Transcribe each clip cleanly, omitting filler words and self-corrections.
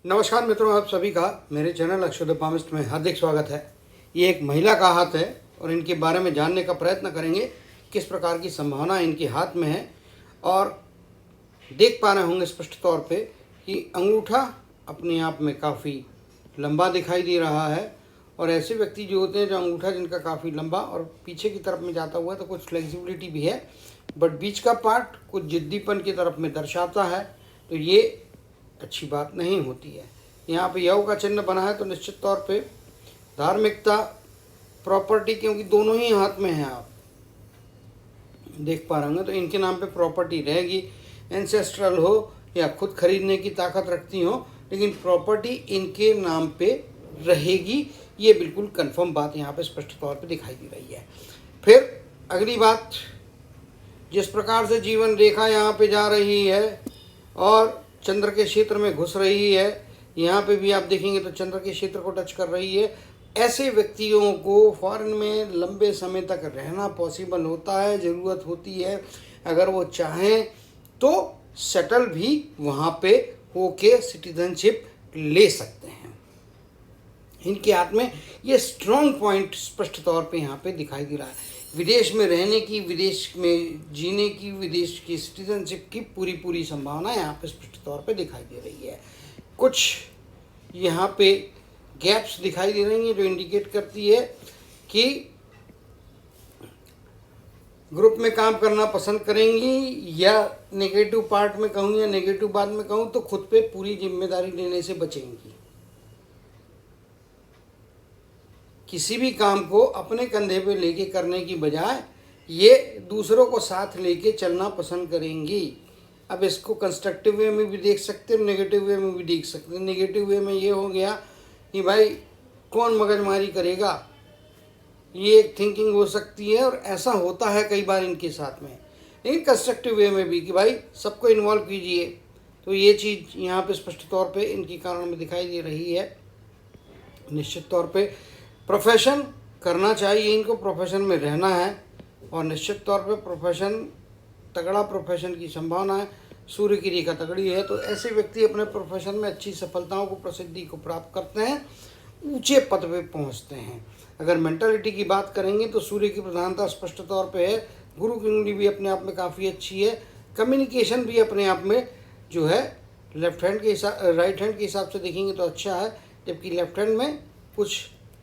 नमस्कार मित्रों, आप सभी का मेरे चैनल अक्षोदय पामिस्ट में हार्दिक स्वागत है। ये एक महिला का हाथ है और इनके बारे में जानने का प्रयत्न करेंगे किस प्रकार की संभावना इनके हाथ में है। और देख पा रहे होंगे स्पष्ट तौर पे कि अंगूठा अपने आप में काफ़ी लंबा दिखाई दे रहा है। और ऐसे व्यक्ति जो होते हैं जो अंगूठा जिनका काफ़ी लंबा और पीछे की तरफ में जाता हुआ है, तो कुछ फ्लेक्सिबिलिटी भी है, बट बीच का पार्ट कुछ जिद्दीपन की तरफ में दर्शाता है, तो ये अच्छी बात नहीं होती है। यहाँ पे यव का चिन्ह बना है, तो निश्चित तौर पे धार्मिकता, प्रॉपर्टी, क्योंकि दोनों ही हाथ में है, आप देख पा रहे होंगे, तो इनके नाम पे प्रॉपर्टी रहेगी। एंसेस्ट्रल हो या खुद खरीदने की ताकत रखती हो, लेकिन प्रॉपर्टी इनके नाम पे रहेगी। ये बिल्कुल कंफर्म बात यहाँ पे स्पष्ट तौर पे दिखाई दे रही है। फिर अगली बात, जिस प्रकार से जीवन रेखा यहाँ पे जा रही है और चंद्र के क्षेत्र में घुस रही है, यहाँ पे भी आप देखेंगे तो चंद्र के क्षेत्र को टच कर रही है। ऐसे व्यक्तियों को फॉरेन में लंबे समय तक रहना पॉसिबल होता है, ज़रूरत होती है। अगर वो चाहें तो सेटल भी वहाँ पे होके सिटीजनशिप ले सकते हैं। इनके हाथ में ये स्ट्रॉन्ग पॉइंट स्पष्ट तौर पे यहाँ पे दिखाई दे रहा है। विदेश में रहने की, विदेश में जीने की, विदेश की सिटीजनशिप की पूरी संभावना यहाँ पे स्पष्ट तौर पे दिखाई दे रही है। कुछ यहाँ पे गैप्स दिखाई दे रही हैं जो इंडिकेट करती है कि ग्रुप में काम करना पसंद करेंगी, या नेगेटिव पार्ट में कहूँ या नेगेटिव बात में कहूँ तो खुद पे पूरी जिम्मेदारी लेने से बचेंगी। किसी भी काम को अपने कंधे पे लेके करने की बजाय ये दूसरों को साथ लेके चलना पसंद करेंगी। अब इसको कंस्ट्रक्टिव वे में भी देख सकते हैं, नेगेटिव वे में भी देख सकते हैं। नेगेटिव वे में ये हो गया कि भाई कौन मगजमारी करेगा, ये एक थिंकिंग हो सकती है, और ऐसा होता है कई बार इनके साथ में। लेकिन कंस्ट्रक्टिव वे में भी कि भाई सबको इन्वॉल्व कीजिए, तो ये चीज़ यहाँ पे स्पष्ट तौर पे इनकी कारण में दिखाई दे रही है। निश्चित तौर पे प्रोफेशन करना चाहिए इनको, प्रोफेशन में रहना है, और निश्चित तौर पे प्रोफेशन, तगड़ा प्रोफेशन की संभावना है। सूर्य की रेखा तगड़ी है, तो ऐसे व्यक्ति अपने प्रोफेशन में अच्छी सफलताओं को, प्रसिद्धि को प्राप्त करते हैं, ऊंचे पद पे पहुंचते हैं। अगर मेंटालिटी की बात करेंगे तो सूर्य की प्रधानता स्पष्ट तौर पे है। गुरु की कुंडली भी अपने आप में काफ़ी अच्छी है। कम्युनिकेशन भी अपने आप में जो है लेफ्ट हैंड के हिसाब, राइट हैंड के हिसाब से देखेंगे तो अच्छा है, जबकि लेफ्ट हैंड में कुछ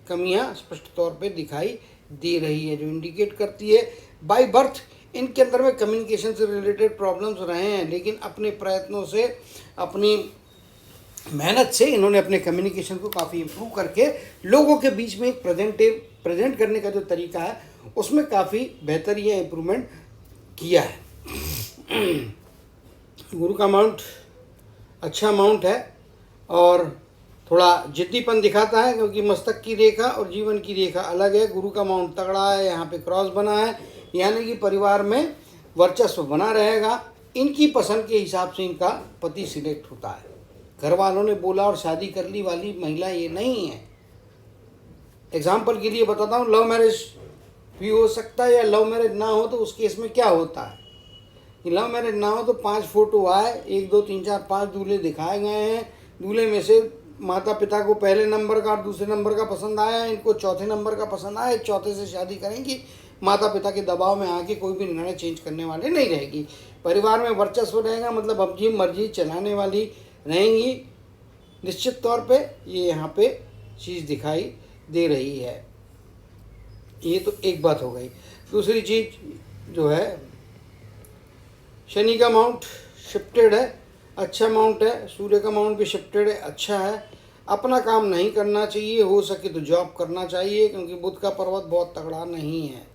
कमियां स्पष्ट तौर पे दिखाई दे रही है, जो इंडिकेट करती है बाय बर्थ इनके अंदर में कम्युनिकेशन से रिलेटेड प्रॉब्लम्स रहे हैं, लेकिन अपने प्रयत्नों से, अपनी मेहनत से इन्होंने अपने कम्युनिकेशन को काफ़ी इम्प्रूव करके लोगों के बीच में एक प्रेजेंट करने का जो तरीका है उसमें काफ़ी बेहतर या इम्प्रूवमेंट किया है। गुरु का माउंट अच्छा माउंट है और थोड़ा जिद्दीपन दिखाता है, क्योंकि मस्तक की रेखा और जीवन की रेखा अलग है। गुरु का माउंट तगड़ा है, यहाँ पे क्रॉस बना है, यानी कि परिवार में वर्चस्व बना रहेगा। इनकी पसंद के हिसाब से इनका पति सिलेक्ट होता है। घर वालों ने बोला और शादी कर ली वाली महिला ये नहीं है। एग्जाम्पल के लिए बताता हूँ, लव मैरिज भी हो सकता है, या लव मैरिज ना हो तो उस केस में क्या होता है कि लव मैरिज ना हो तो 5 फोटो आए, 1 2 3 4 5 दूल्हे दिखाए गए हैं। दूल्हे में से माता पिता को पहले नंबर का और दूसरे नंबर का पसंद आया, इनको चौथे नंबर का पसंद आया, चौथे से शादी करेंगी। माता पिता के दबाव में आके कोई भी निर्णय चेंज करने वाले नहीं रहेगी। परिवार में वर्चस्व रहेगा, मतलब अपनी मर्जी चलाने वाली रहेंगी। निश्चित तौर पे ये यहाँ पे चीज़ दिखाई दे रही है। ये तो एक बात हो गई। दूसरी चीज़ जो है, शनि का माउंट शिफ्टेड है, अच्छा माउंट है। सूर्य का माउंट भी शिफ्टेड है, अच्छा है। अपना काम नहीं करना चाहिए, हो सके तो जॉब करना चाहिए, क्योंकि बुध का पर्वत बहुत तगड़ा नहीं है।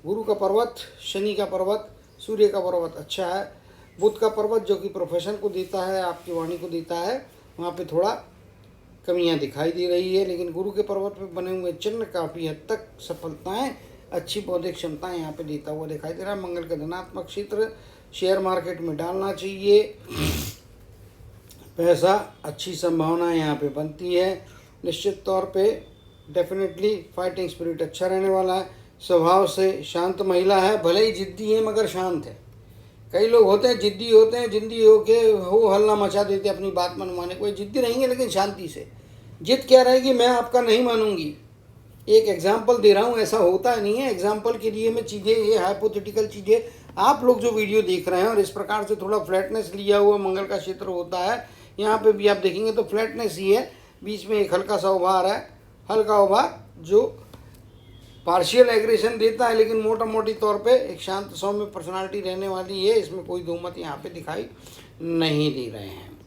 गुरु का पर्वत, शनि का पर्वत, सूर्य का पर्वत अच्छा है। बुध का पर्वत जो कि प्रोफेशन को देता है, आपकी वाणी को देता है, वहाँ पे थोड़ा कमियां दिखाई दे रही है। लेकिन गुरु के पर्वत पे बने हुए चिन्ह काफ़ी हद तक सफलताएं, अच्छी बौद्धिक क्षमताएं यहाँ पे देता हुआ दिखाई दे रहा है। मंगल का धनात्मक क्षेत्र, शेयर मार्केट में डालना चाहिए, पैसा अच्छी संभावना यहाँ पे बनती है। निश्चित तौर पे डेफिनेटली फाइटिंग स्पिरिट अच्छा रहने वाला है। स्वभाव से शांत महिला है, भले ही जिद्दी है मगर शांत है। कई लोग होते हैं जिद्दी होते हैं, जिद्दी होके हो हल्ला मचा देते हैं अपनी बात मनवाने। कोई जिद्दी रहेंगे लेकिन शांति से। जिद क्या रहेगी, मैं आपका नहीं मानूंगी। एक एग्जाम्पल दे रहा हूँ, ऐसा होता नहीं है। एग्जाम्पल के लिए मैं चीज़ें, ये हाइपोथेटिकल चीज़ें आप लोग जो वीडियो देख रहे हैं और इस प्रकार से थोड़ा फ्लैटनेस लिया हुआ मंगल का क्षेत्र होता है, यहाँ पे भी आप देखेंगे तो फ्लैटनेस ही है, बीच में एक हल्का सा उभार है, हल्का उभार जो पार्शियल एग्रेशन देता है, लेकिन मोटा मोटी तौर पे एक शांत सौम्य पर्सनालिटी रहने वाली है। इसमें कोई दो मत यहाँ पे दिखाई नहीं दे रहे हैं।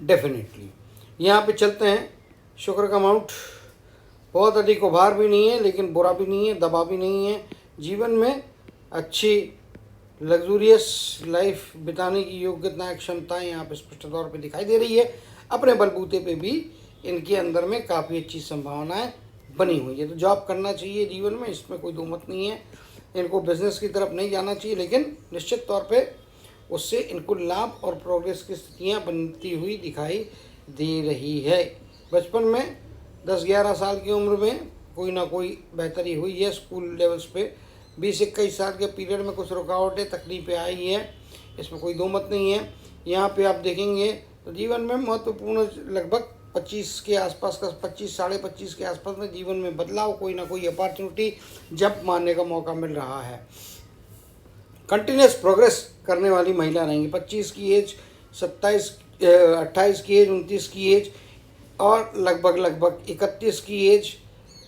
डेफिनेटली यहाँ पे चलते हैं। शुक्र का माउंट बहुत अधिक उभार भी नहीं है, लेकिन बुरा भी नहीं है, दबाव भी नहीं है। जीवन में अच्छी लग्जूरियस लाइफ बिताने की योग्यताएं, क्षमताएं यहाँ पे स्पष्ट तौर पे दिखाई दे रही है। अपने बलबूते पे भी इनके अंदर में काफ़ी अच्छी संभावनाएं बनी हुई है। तो जॉब करना चाहिए जीवन में, इसमें कोई दो मत नहीं है। इनको बिजनेस की तरफ नहीं जाना चाहिए, लेकिन निश्चित तौर पे उससे इनको लाभ और प्रोग्रेस की स्थितियाँ बनती हुई दिखाई दे रही है। बचपन में 10-11 साल की उम्र में कोई ना कोई बेहतरी हुई है स्कूल लेवल्स पे। 20-21 साल के पीरियड में कुछ रुकावटें तकलीफें आई है, इसमें कोई दो मत नहीं है। यहाँ पे आप देखेंगे तो जीवन में महत्वपूर्ण लगभग 25 के आसपास का, 25 साढ़े 25 के आसपास में जीवन में बदलाव, कोई ना कोई अपॉर्चुनिटी जब मारने का मौका मिल रहा है। कंटिन्यूस प्रोग्रेस करने वाली महिला रहेंगी। 25 की एज, 28 की एज, 29 की एज और लगभग 31 की एज,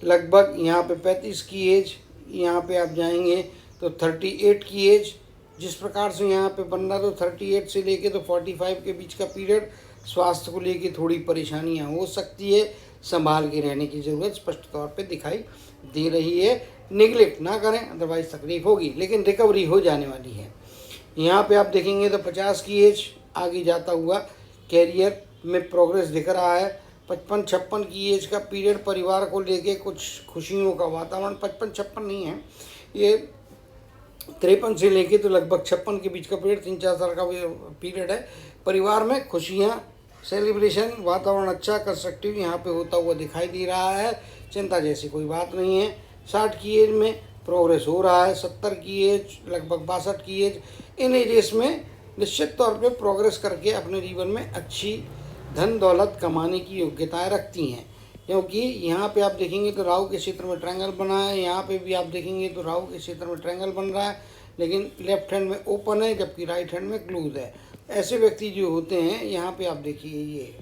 लगभग यहाँ पे 35 की एज, यहाँ पे आप जाएंगे तो 38 की एज। जिस प्रकार से यहाँ पे बन रहा तो 38 से लेके तो 45 के बीच का पीरियड, स्वास्थ्य को लेके थोड़ी परेशानियाँ हो सकती है, संभाल के रहने की ज़रूरत स्पष्ट तौर पे दिखाई दे रही है। निगलेक्ट ना करें, अदरवाइज तकलीफ होगी, लेकिन रिकवरी हो जाने वाली है। यहाँ पे आप देखेंगे तो 50 की एज आगे जाता हुआ कैरियर में प्रोग्रेस दिख रहा है। 55-56 की एज का पीरियड, परिवार को लेके कुछ खुशियों का वातावरण, 55-56 नहीं है ये, 53 से लेके तो लगभग 56 के बीच का पीरियड, 3-4 साल का पीरियड है। परिवार में खुशियाँ, सेलिब्रेशन, वातावरण अच्छा कंस्ट्रक्टिव यहाँ पे होता हुआ दिखाई दे रहा है। चिंता जैसी कोई बात नहीं है। 60 की एज में प्रोग्रेस हो रहा है। 70 की एज, लगभग 62 की एज, इन एजेस में निश्चित तौर पे प्रोग्रेस करके अपने जीवन में अच्छी धन दौलत कमाने की योग्यताएं रखती हैं। क्योंकि यहाँ पे आप देखेंगे तो राहु के क्षेत्र में ट्रायंगल बना है, यहाँ पे भी आप देखेंगे तो राहु के क्षेत्र में ट्रायंगल बन रहा है, लेकिन लेफ्ट हैंड में ओपन है जबकि राइट हैंड में क्लोज है। ऐसे व्यक्ति जो होते हैं यहाँ पे आप देखिए ये,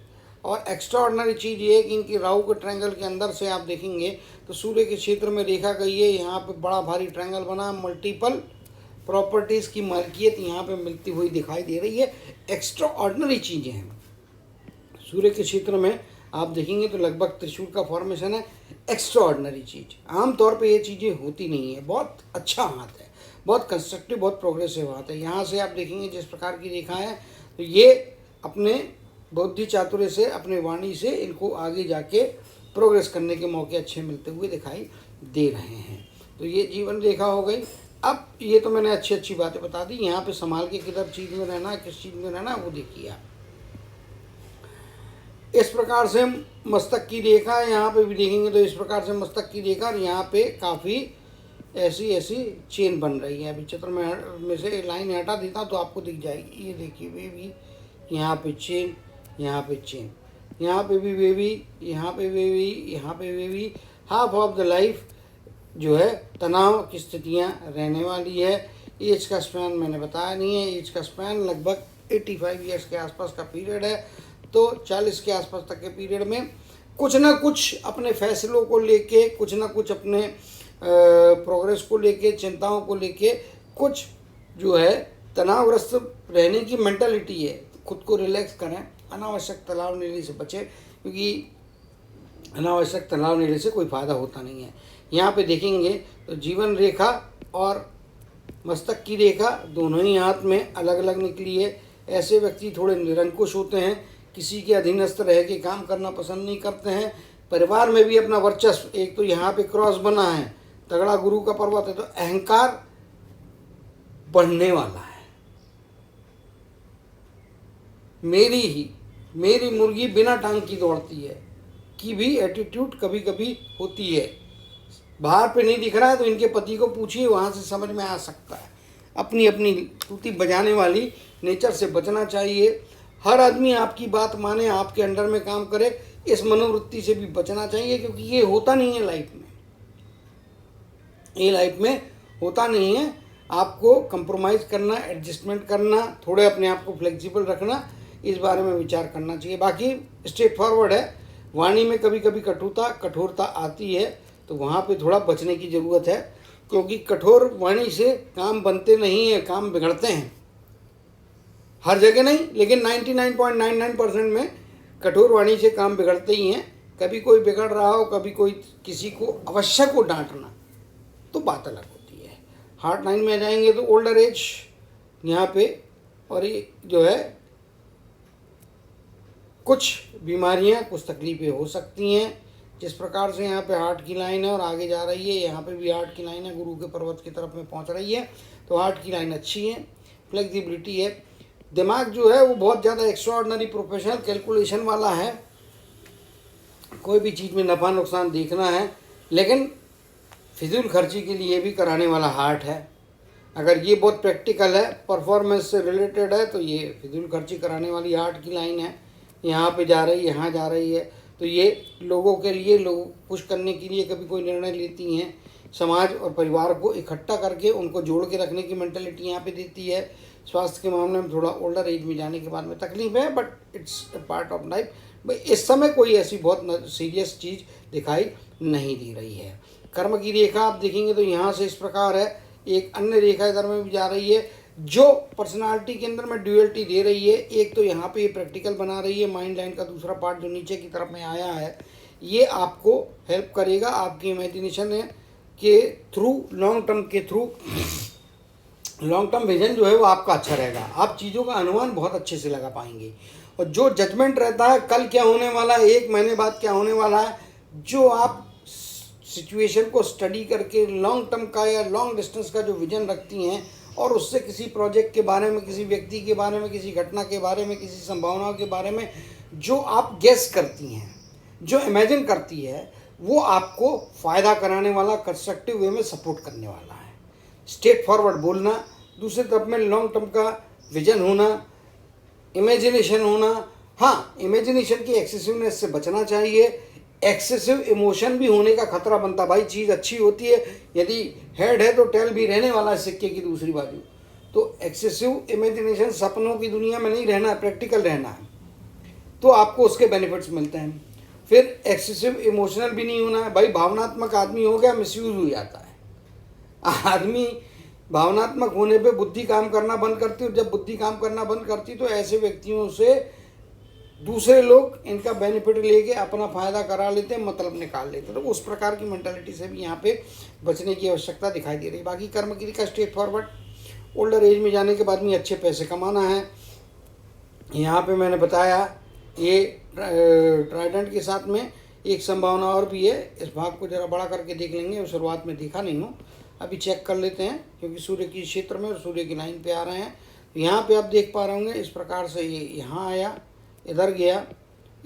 और एक्स्ट्रा ऑर्डिनरी चीज़ ये है कि इनकी राहु के ट्रायंगल के अंदर से आप देखेंगे तो सूर्य के क्षेत्र में रेखा गई है, यहाँ पे बड़ा भारी ट्रायंगल बना है। मल्टीपल प्रॉपर्टीज़ की मालकियत यहाँ पे मिलती हुई दिखाई दे रही है। एक्स्ट्रा ऑर्डिनरी चीज़ें हैं। सूर्य के क्षेत्र में आप देखेंगे तो लगभग त्रिशूल का फॉर्मेशन है। एक्स्ट्रा ऑर्डिनरी चीज़, आमतौर पे ये चीज़ें होती नहीं है। बहुत अच्छा हाथ है, बहुत कंस्ट्रक्टिव, बहुत प्रोग्रेसिव हाथ है। यहाँ से आप देखेंगे जिस प्रकार की रेखा है तो ये अपने बुद्धि चातुर्य से, अपने वाणी से इनको आगे जाके प्रोग्रेस करने के मौके अच्छे मिलते हुए दिखाई दे रहे हैं। तो ये जीवन रेखा हो गई। अब ये तो मैंने अच्छी अच्छी बातें बता दी। यहाँ पे संभाल के किधर चीज़ में रहना है, किस चीज़ में रहना है, वो देखिए आप। इस प्रकार से मस्तक की रेखा, यहाँ पे भी देखेंगे तो इस प्रकार से मस्तक की रेखा, और यहाँ पे काफ़ी ऐसी चेन बन रही है। अभी चित्र में से लाइन हटा देता हूँ तो आपको दिख जाएगी। ये देखिए बेबी, यहाँ पे चेन, यहाँ पे चेन, यहाँ पे भी बेबी, यहाँ पे बेबी, यहाँ पे baby. Half of the life जो है तनाव की स्थितियाँ रहने वाली है। एज का स्पैन मैंने बताया नहीं है। एज का स्पैन लगभग 85 ईयर्स के आसपास का पीरियड है। तो 40 के आसपास तक के पीरियड में कुछ ना कुछ अपने फैसलों को लेके, कुछ ना कुछ अपने प्रोग्रेस को लेके, चिंताओं को लेके कुछ जो है तनावग्रस्त रहने की मेंटालिटी है। खुद को रिलैक्स करें, अनावश्यक तनाव लेने से बचें, क्योंकि अनावश्यक तनाव लेने से कोई फ़ायदा होता नहीं है। यहाँ पे देखेंगे तो जीवन रेखा और मस्तक की रेखा दोनों ही हाथ में अलग अलग निकली है। ऐसे व्यक्ति थोड़े निरंकुश होते हैं, किसी के अधीनस्थ रह के काम करना पसंद नहीं करते हैं। परिवार में भी अपना वर्चस्व, एक तो यहाँ पे क्रॉस बना है, तगड़ा गुरु का पर्वत है, तो अहंकार बढ़ने वाला है। मेरी मुर्गी बिना टांग की दौड़ती है की भी एटीट्यूड कभी कभी होती है। बाहर पे नहीं दिख रहा है तो इनके पति को पूछिए, वहाँ से समझ में आ सकता है। अपनी अपनी तूती बजाने वाली नेचर से बचना चाहिए। हर आदमी आपकी बात माने, आपके अंडर में काम करे, इस मनोवृत्ति से भी बचना चाहिए, क्योंकि ये होता नहीं है लाइफ में। ये लाइफ में होता नहीं है। आपको कंप्रोमाइज़ करना, एडजस्टमेंट करना, थोड़े अपने आप को फ्लेक्सिबल रखना, इस बारे में विचार करना चाहिए। बाकी स्ट्रेट फॉरवर्ड है, वाणी में कभी कभी कठोरता आती है, तो वहाँ पे थोड़ा बचने की ज़रूरत है, क्योंकि कठोर वाणी से काम बनते नहीं हैं, काम बिगड़ते हैं। हर जगह नहीं, लेकिन 99.99% में कठोर वाणी से काम बिगड़ते ही हैं। कभी कोई बिगड़ रहा हो, कभी कोई किसी को आवश्यक हो डांटना, तो बात अलग होती है। हार्ट 9 में आ जाएंगे तो ओल्डर एज यहाँ पे, और ये जो है कुछ बीमारियाँ, कुछ तकलीफ़ें हो सकती हैं। जिस प्रकार से यहाँ पे हार्ट की लाइन है और आगे जा रही है, यहाँ पे भी हार्ट की लाइन है, गुरु के पर्वत की तरफ में पहुँच रही है, तो हार्ट की लाइन अच्छी है, फ्लेक्सिबिलिटी है। दिमाग जो है वो बहुत ज़्यादा एक्स्ट्राऑर्डिनरी प्रोफेशनल कैलकुलेशन वाला है, कोई भी चीज़ में नफ़ा नुकसान देखना है, लेकिन फिजूल खर्ची के लिए भी कराने वाला हार्ट है। अगर ये बहुत प्रैक्टिकल है, परफॉर्मेंस से रिलेटेड है, तो ये फिजूल खर्ची कराने वाली हार्ट की लाइन है। यहाँ पे जा रही है, यहाँ जा रही है, तो ये लोगों के लिए, लोग खुश करने के लिए कभी कोई निर्णय लेती हैं, समाज और परिवार को इकट्ठा करके उनको जोड़ के रखने की मेंटलिटी यहाँ पे देती है। स्वास्थ्य के मामले में थोड़ा ओल्डर एज में जाने के बाद में तकलीफ है, but it's a part of life. इस समय कोई ऐसी बहुत सीरियस चीज़ दिखाई नहीं दे रही है। कर्म की रेखा आप देखेंगे तो यहाँ से इस प्रकार है, एक अन्य रेखा इधर में भी जा रही है, जो पर्सनालिटी के अंदर में ड्यूअलिटी दे रही है। एक तो यहाँ पे ये प्रैक्टिकल बना रही है, माइंड लाइन का दूसरा पार्ट जो नीचे की तरफ में आया है, ये आपको हेल्प करेगा आपकी इमेजिनेशन के थ्रू, लॉन्ग टर्म विजन जो है वो आपका अच्छा रहेगा। आप चीज़ों का अनुमान बहुत अच्छे से लगा पाएंगे, और जो जजमेंट रहता है कल क्या होने वाला है, 1 महीने बाद क्या होने वाला है, जो आप सिचुएशन को स्टडी करके लॉन्ग टर्म का या लॉन्ग डिस्टेंस का जो विजन रखती हैं, और उससे किसी प्रोजेक्ट के बारे में, किसी व्यक्ति के बारे में, किसी घटना के बारे में, किसी संभावनाओं के बारे में जो आप गेस करती हैं, जो इमेजिन करती है, वो आपको फ़ायदा कराने वाला, कंस्ट्रक्टिव वे में सपोर्ट करने वाला है। स्ट्रेट फॉरवर्ड बोलना, दूसरी तरफ में लॉन्ग टर्म का विजन होना, इमेजिनेशन होना। हाँ, इमेजिनेशन की एक्सेसिवनेस से बचना चाहिए। एक्सेसिव इमोशन भी होने का खतरा बनता, भाई चीज़ अच्छी होती है, यदि हेड है तो टेल भी रहने वाला है सिक्के की दूसरी बाजू। तो एक्सेसिव इमेजिनेशन, सपनों की दुनिया में नहीं रहना है, प्रैक्टिकल रहना है, तो आपको उसके बेनिफिट्स मिलते हैं। फिर एक्सेसिव इमोशनल भी नहीं होना है, भाई भावनात्मक आदमी हो गया, मिसयूज हो जाता है। आदमी भावनात्मक होने पे बुद्धि काम करना बंद करती है, और जब बुद्धि काम करना बंद करती तो ऐसे व्यक्तियों से दूसरे लोग इनका बेनिफिट लेके अपना फ़ायदा करा लेते हैं, मतलब निकाल लेते हैं। तो उस प्रकार की मेंटालिटी से भी यहाँ पे बचने की आवश्यकता दिखाई दे रही है। बाकी कर्म की रेखा स्ट्रेट फॉरवर्ड, ओल्डर एज में जाने के बाद में अच्छे पैसे कमाना है। यहाँ पे मैंने बताया ये ट्राइडेंट के साथ में एक संभावना और भी है। इस भाग को ज़रा बड़ा करके देख लेंगे, शुरुआत में देखा नहीं हूँ, अभी चेक कर लेते हैं, क्योंकि सूर्य की क्षेत्र में और सूर्य की लाइन पे आ रहे हैं। यहाँ पे आप देख पा रहे होंगे इस प्रकार से, ये यहाँ आया, इधर गया,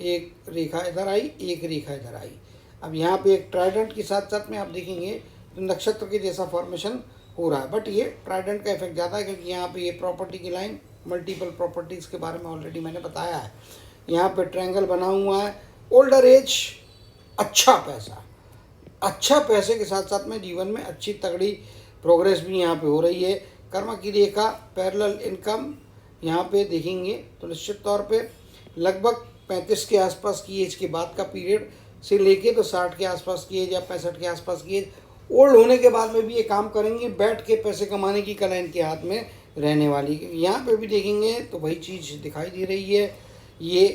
एक रेखा इधर आई, एक रेखा इधर आई। अब यहाँ पे एक ट्राइडेंट के साथ साथ में आप देखेंगे तो नक्षत्र के जैसा फॉर्मेशन हो रहा है, बट ये ट्राइडेंट का इफेक्ट ज़्यादा है, क्योंकि यहाँ पे ये प्रॉपर्टी की लाइन, मल्टीपल प्रॉपर्टीज़ के बारे में ऑलरेडी मैंने बताया है। यहाँ पे ट्रायंगल बना हुआ है। ओल्डर एज, अच्छा पैसा, अच्छा पैसे के साथ साथ में जीवन में अच्छी तगड़ी प्रोग्रेस भी यहाँ पे हो रही है। कर्म की रेखा, पैरेलल इनकम यहाँ पे देखेंगे तो निश्चित तौर पे लगभग 35 के आसपास की एज के बाद का पीरियड से लेके तो 60 के आसपास की एज या 65 के आसपास की एज, ओल्ड होने के बाद में भी ये काम करेंगे। बैठ के पैसे कमाने की कला इनके हाथ में रहने वाली। यहाँ पे भी देखेंगे तो वही चीज़ दिखाई दे रही है, ये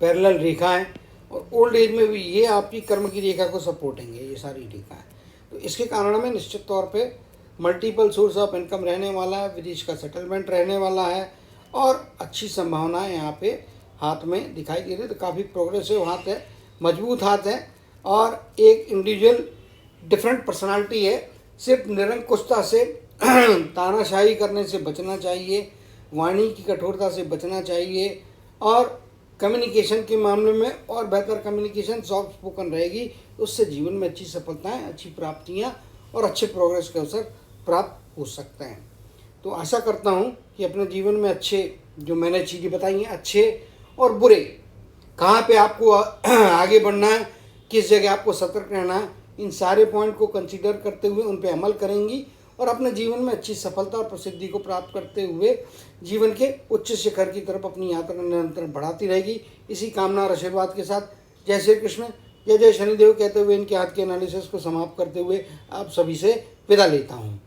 पैरेलल रेखा है, और ओल्ड एज में भी ये आपकी कर्म की रेखा को सपोर्टेंगे, ये सारी रेखा है। तो इसके कारण में निश्चित तौर पे मल्टीपल सोर्स ऑफ इनकम रहने वाला है, विदेश का सेटलमेंट रहने वाला है, और अच्छी संभावनाएं यहाँ पे हाथ में दिखाई दे रही है। तो काफ़ी प्रोग्रेसिव हाथ है, मजबूत हाथ है, और एक इंडिविजुअल डिफरेंट पर्सनालिटी है। सिर्फ निरंकुशता से तानाशाही करने से बचना चाहिए, वाणी की कठोरता से बचना चाहिए, और कम्युनिकेशन के मामले में और बेहतर कम्युनिकेशन, सॉफ्ट स्पोकन रहेगी, उससे जीवन में अच्छी सफलताएं, अच्छी प्राप्तियां और अच्छे प्रोग्रेस के अवसर प्राप्त हो सकता है। तो आशा करता हूँ कि अपने जीवन में अच्छे, जो मैंने चीज़ें बताई हैं, अच्छे और बुरे, कहाँ पे आपको आगे बढ़ना है, किस जगह आपको सतर्क रहना है, इन सारे पॉइंट को कंसीडर करते हुए उन पे अमल करेंगी और अपने जीवन में अच्छी सफलता और प्रसिद्धि को प्राप्त करते हुए जीवन के उच्च शिखर की तरफ अपनी यात्रा निरंतर बढ़ाती रहेगी। इसी कामना और आशीर्वाद के साथ जय श्री कृष्ण, जय जय शनिदेव कहते हुए इनके हाथ के एनालिसिस को समाप्त करते हुए आप सभी से विदा लेता हूँ।